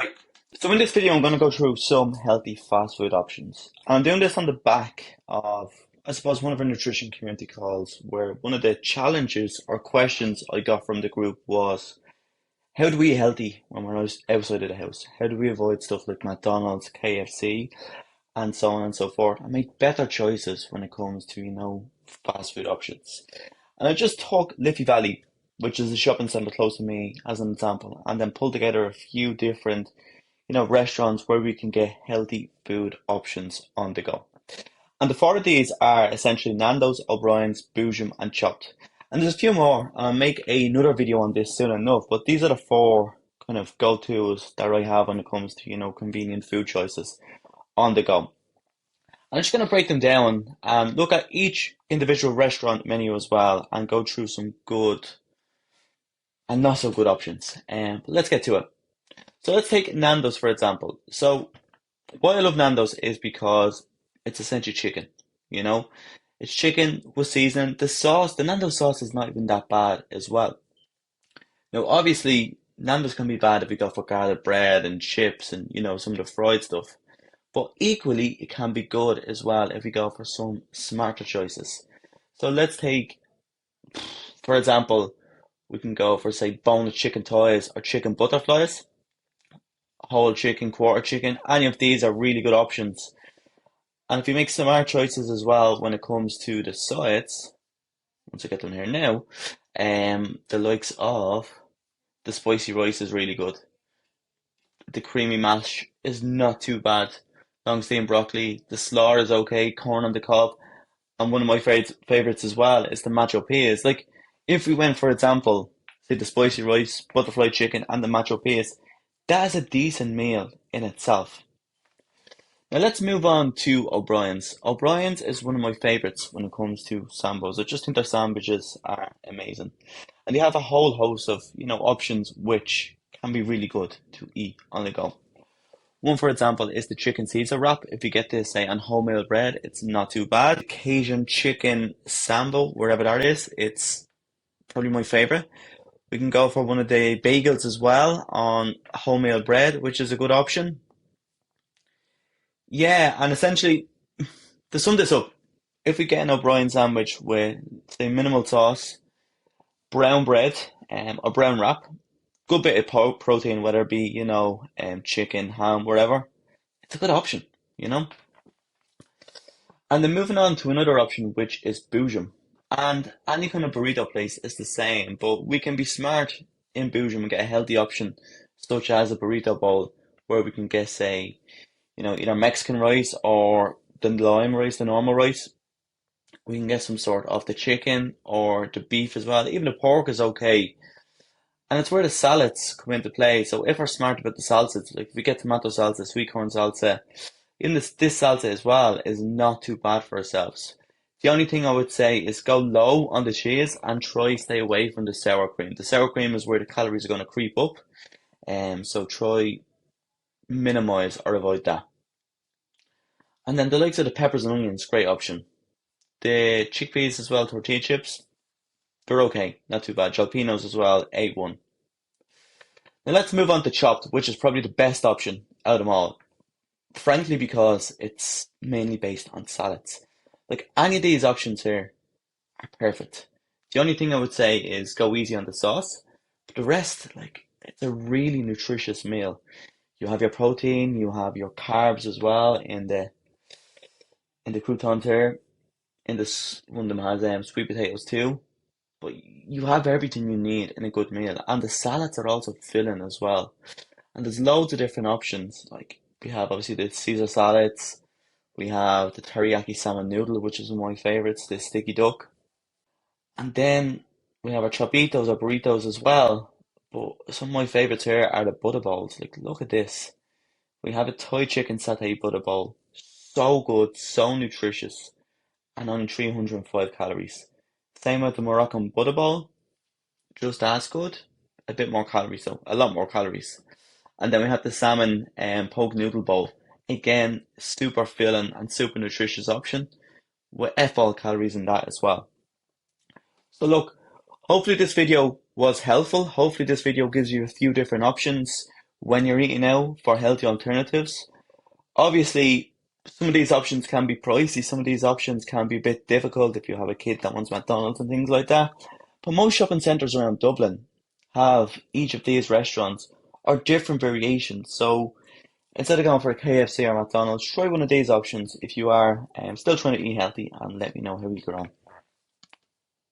Right. So in this video, I'm going to go through some healthy fast food options. And I'm doing this on the back of, I suppose, one of our nutrition community calls, where one of the challenges or questions I got from the group was, how do we eat healthy when we're outside of the house? How do we avoid stuff like McDonald's, KFC, and so on and so forth, and make better choices when it comes to, fast food options? And I just took Liffey Valley, which is a shopping centre close to me, as an example, and then pulled together a few different restaurants where we can get healthy food options on the go. And the four of these are essentially Nando's, O'Brien's, Boojum, and Chopped. And there's a few more, and I'll make another video on this soon enough, but these are the four kind of go-tos that I have when it comes to, convenient food choices on the go. I'm just going to break them down and look at each individual restaurant menu as well and go through some good and not so good options. But let's get to it. So let's take Nando's for example. So why I love Nando's is because it's essentially chicken, you know? It's chicken with seasoning. The sauce, the Nando's sauce is not even that bad as well. Now, obviously, Nando's can be bad if you go for garlic bread and chips and, some of the fried stuff. But equally, it can be good as well if we go for some smarter choices. So let's take, for example, we can go for, say, boneless chicken thighs or chicken butterflies, whole chicken, quarter chicken. Any of these are really good options. And if you make smart choices as well when it comes to the sides, once I get them here now, the likes of the spicy rice is really good. The creamy mash is not too bad. Long steamed broccoli, the slaw is okay, corn on the cob, and one of my favorites as well is the macho peas. Like if we went, for example, say the spicy rice, butterfly chicken, and the macho peas, that is a decent meal in itself. Now let's move on to O'Brien's. O'Brien's is one of my favorites when it comes to sambos. I just think their sandwiches are amazing. And they have a whole host of, options which can be really good to eat on the go. One, for example, is the chicken Caesar wrap. If you get this, say, on wholemeal bread, it's not too bad. Cajun chicken sambo, wherever that is, it's probably my favorite. We can go for one of the bagels as well on wholemeal bread, which is a good option. Yeah, and essentially, to sum this up, if we get an O'Brien sandwich with, say, minimal sauce, brown bread, or brown wrap, good bit of protein, whether it be, chicken, ham, whatever, it's a good option, you know? And then moving on to another option, which is Boojum. And any kind of burrito place is the same, but we can be smart in Boojum and get a healthy option, such as a burrito bowl, where we can get, say, either Mexican rice or the lime rice, the normal rice. We can get some sort of the chicken or the beef as well. Even the pork is okay. And it's where the salads come into play. So if we're smart about the salsas, like if we get tomato salsa, sweet corn salsa, even this salsa as well is not too bad for ourselves. The only thing I would say is go low on the cheese and try stay away from the sour cream. The sour cream is where the calories are going to creep up. So try minimize or avoid that. And then the likes of the peppers and onions, great option. The chickpeas as well, tortilla chips, they're okay, not too bad. Jalapenos as well, 8-1. Now let's move on to chopped, which is probably the best option out of them all. Frankly, because it's mainly based on salads. Like any of these options here are perfect. The only thing I would say is go easy on the sauce. But the rest, like, it's a really nutritious meal. You have your protein, you have your carbs as well in the croutons here. In this one of them has sweet potatoes too. But you have everything you need in a good meal. And the salads are also filling as well. And there's loads of different options. Like we have obviously the Caesar salads. We have the teriyaki salmon noodle, which is one of my favorites, the sticky duck. And then we have our chopitos or burritos as well. But some of my favorites here are the butter bowls. Like look at this. We have a Thai chicken satay butter bowl. So good, so nutritious, and only 305 calories. Same with the Moroccan butter bowl, just as good, a bit more calories though, a lot more calories. And then we have the salmon and poke noodle bowl. Again, super filling and super nutritious option with F all calories in that as well. So look, hopefully this video was helpful. Hopefully this video gives you a few different options when you're eating out for healthy alternatives. Obviously, some of these options can be pricey, some of these options can be a bit difficult if you have a kid that wants McDonald's and things like that. But most shopping centres around Dublin have each of these restaurants or different variations. So instead of going for a KFC or McDonald's, try one of these options if you are still trying to eat healthy and let me know how you get on.